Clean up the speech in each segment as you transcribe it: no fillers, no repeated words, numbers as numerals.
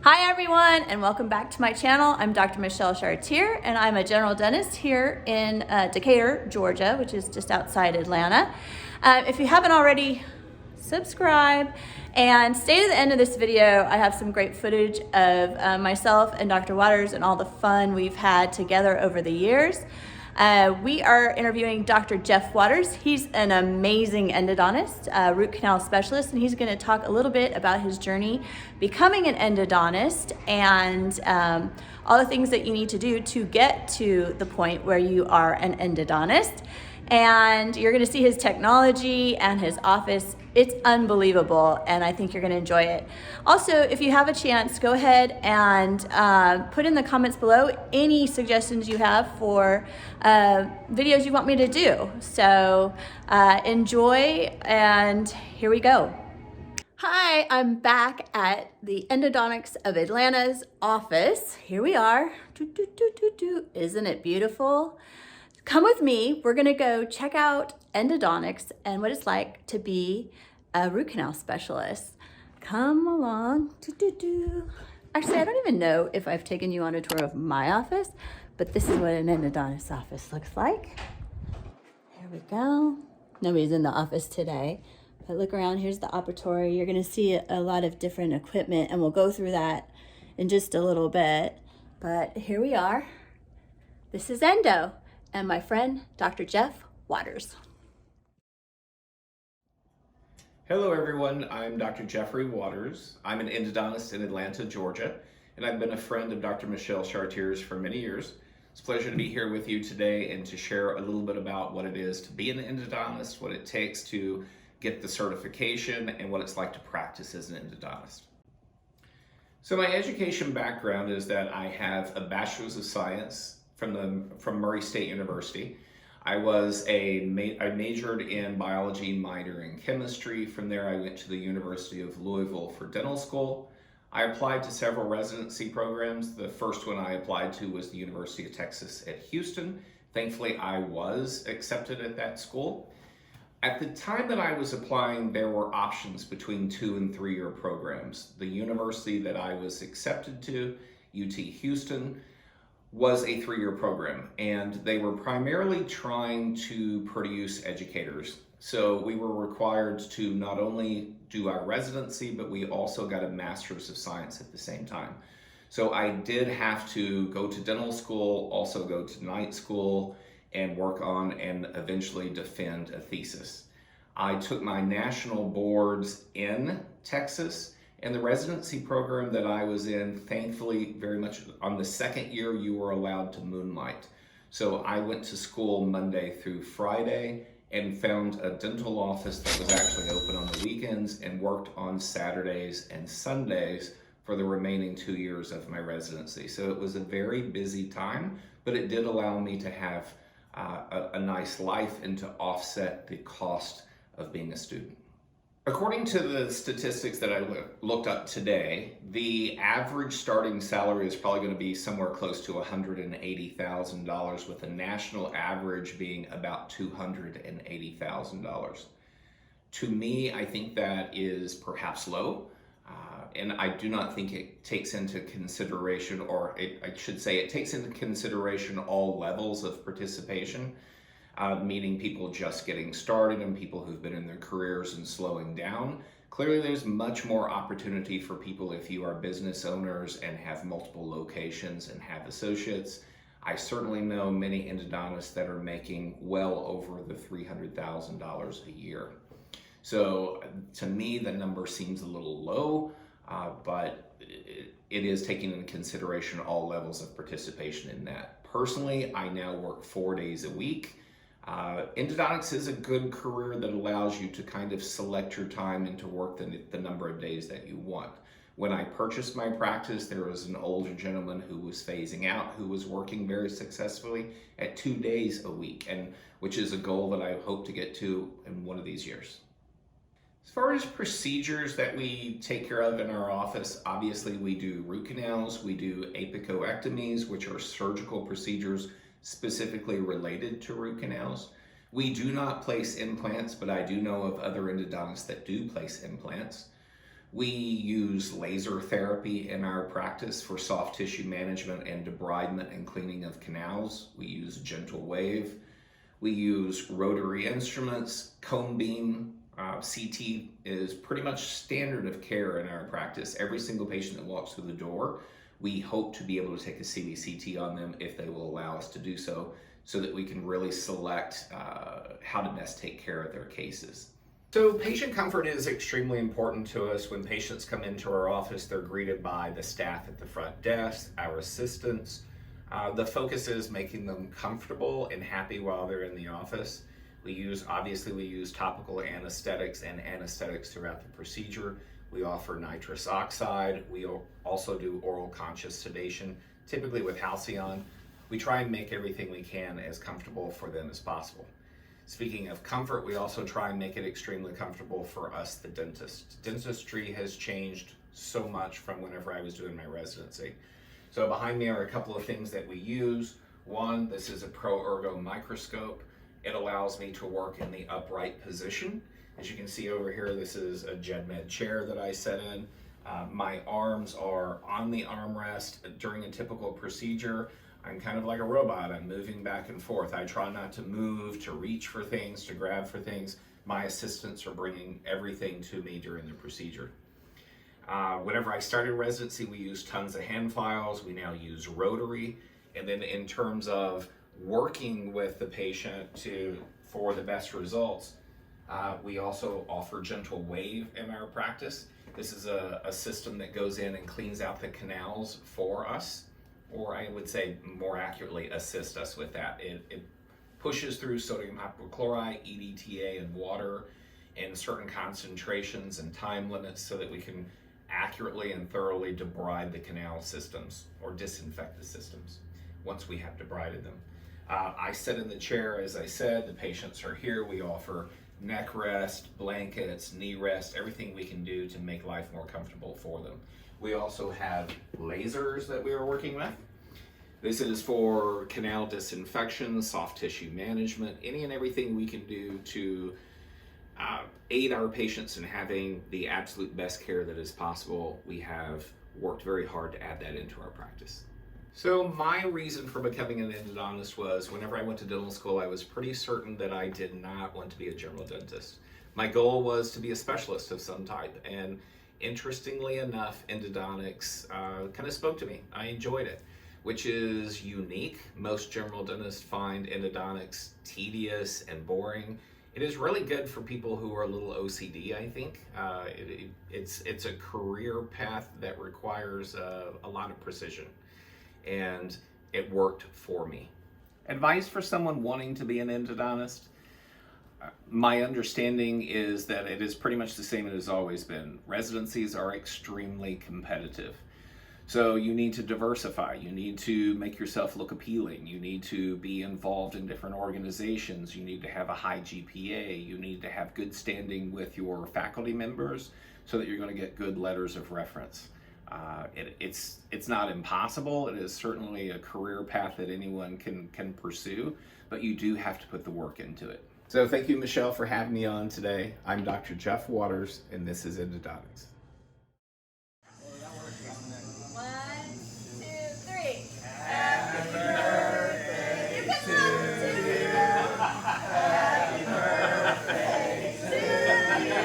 Hi everyone, and welcome back to my channel. I'm Dr. Michelle Chartier, and I'm a general dentist here in Decatur, Georgia, which is just outside Atlanta. If you haven't already, subscribe and stay to the end of this video. I have some great footage of myself and Dr. Waters and all the fun we've had together over the years. We are interviewing Dr. Jeff Waters. He's an amazing endodontist, root canal specialist, and he's going to talk a little bit about his journey becoming an endodontist and all the things that you need to do to get to the point where you are an endodontist. And you're going to see his technology and his office. It's unbelievable, and I think you're going to enjoy it. Also, if you have a chance, go ahead and put in the comments below any suggestions you have for videos you want me to do. So enjoy, and here we go. Hi, I'm back at the Endodontics of Atlanta's office. Here we are. Isn't it beautiful? Come with me. We're going to go check out endodontics and what it's like to be a root canal specialist. Come along. Actually, I don't even know if I've taken you on a tour of my office, but this is what an endodontist's office looks like. There we go. Nobody's in the office today, but look around. Here's the operatory. You're going to see a lot of different equipment, and we'll go through that in just a little bit. But here we are. This is Endo. And my friend, Dr. Jeff Waters. Hello everyone, I'm Dr. Jeffrey Waters. I'm an endodontist in Atlanta, Georgia, and I've been a friend of Dr. Michelle Chartier's for many years. It's a pleasure to be here with you today and to share a little bit about what it is to be an endodontist, what it takes to get the certification, and what it's like to practice as an endodontist. So my education background is that I have a Bachelor's of Science from Murray State University. I majored in biology, minored in chemistry. From there, I went to the University of Louisville for dental school. I applied to several residency programs. The first one I applied to was the University of Texas at Houston. Thankfully, I was accepted at that school. At the time that I was applying, there were options between 2- and 3-year programs. The university that I was accepted to, UT Houston, was a 3-year program, and they were primarily trying to produce educators. So we were required to not only do our residency, but we also got a Master's of Science at the same time. So I did have to go to dental school, also go to night school, and work on and eventually defend a thesis. I took my national boards in Texas, and the residency program that I was in, thankfully, very much on the second year, you were allowed to moonlight. So I went to school Monday through Friday and found a dental office that was actually open on the weekends and worked on Saturdays and Sundays for the remaining 2 years of my residency. So it was a very busy time, but it did allow me to have a nice life and to offset the cost of being a student. According to the statistics that I looked up today, the average starting salary is probably going to be somewhere close to $180,000, with the national average being about $280,000. To me, I think that is perhaps low, and I do not think it takes into consideration, I should say it takes into consideration all levels of participation. Meaning people just getting started and people who've been in their careers and slowing down. Clearly, there's much more opportunity for people if you are business owners and have multiple locations and have associates. I certainly know many endodontists that are making well over the $300,000 a year. So to me, the number seems a little low, but it is taking into consideration all levels of participation in that. Personally, I now work 4 days a week. Endodontics is a good career that allows you to kind of select your time and to work the number of days that you want. When I purchased my practice, there was an older gentleman who was phasing out, who was working very successfully at 2 days a week, and which is a goal that I hope to get to in one of these years. As far as procedures that we take care of in our office, obviously we do root canals, we do apicoectomies, which are surgical procedures specifically related to root canals. We do not place implants, but I do know of other endodontists that do place implants. We use laser therapy in our practice for soft tissue management and debridement and cleaning of canals. We use gentle wave. We use rotary instruments, cone beam. CT is pretty much standard of care in our practice. Every single patient that walks through the door, we hope to be able to take a CBCT on them if they will allow us to do so that we can really select how to best take care of their cases. So patient comfort is extremely important to us. When patients come into our office, they're greeted by the staff at the front desk, our assistants. The focus is making them comfortable and happy while they're in the office. We use topical anesthetics and anesthetics throughout the procedure. We offer nitrous oxide. We also do oral conscious sedation, typically with Halcyon. We try and make everything we can as comfortable for them as possible. Speaking of comfort, we also try and make it extremely comfortable for us, the dentist. Dentistry has changed so much from whenever I was doing my residency. So behind me are a couple of things that we use. One, this is a ProErgo microscope. It allows me to work in the upright position. As you can see over here, this is a GEDMed chair that I sit in. My arms are on the armrest. During a typical procedure, I'm kind of like a robot. I'm moving back and forth. I try not to move, to reach for things, to grab for things. My assistants are bringing everything to me during the procedure. Whenever I started residency, we used tons of hand files. We now use rotary. And then in terms of working with the patient for the best results, we also offer gentle wave in our practice. This is a system that goes in and cleans out the canals for us, or I would say more accurately, assist us with that. It pushes through sodium hypochlorite, EDTA, and water in certain concentrations and time limits so that we can accurately and thoroughly debride the canal systems or disinfect the systems once we have debrided them. I sit in the chair, as I said. The patients are here. We offer neck rest, blankets, knee rest, everything we can do to make life more comfortable for them. We also have lasers that we are working with. This is for canal disinfection, soft tissue management, any and everything we can do to aid our patients in having the absolute best care that is possible. We have worked very hard to add that into our practice. So my reason for becoming an endodontist was whenever I went to dental school, I was pretty certain that I did not want to be a general dentist. My goal was to be a specialist of some type, and interestingly enough, endodontics kind of spoke to me. I enjoyed it, which is unique. Most general dentists find endodontics tedious and boring. It is really good for people who are a little OCD, I think. It's a career path that requires a lot of precision, and it worked for me. Advice for someone wanting to be an endodontist? My understanding is that it is pretty much the same as it has always been. Residencies are extremely competitive. So you need to diversify. You need to make yourself look appealing. You need to be involved in different organizations. You need to have a high GPA. You need to have good standing with your faculty members so that you're going to get good letters of reference. It's not impossible. It is certainly a career path that anyone can pursue, but you do have to put the work into it. So thank you, Michelle, for having me on today. I'm Dr. Jeff Waters, and this is Endodontics. 1, 2, 3. Happy birthday. You can clap too. Happy birthday to you.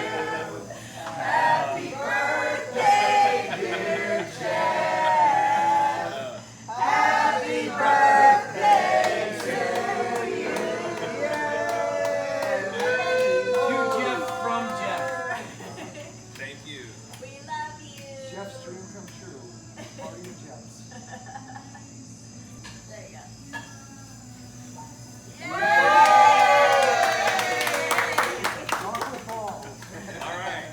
Happy birthday, dear Jeff. Happy birthday to you. To Jeff from Jeff. Thank you. We love you. Jeff's dream come true. All you Jeffs. There you go. Waterfall. All right.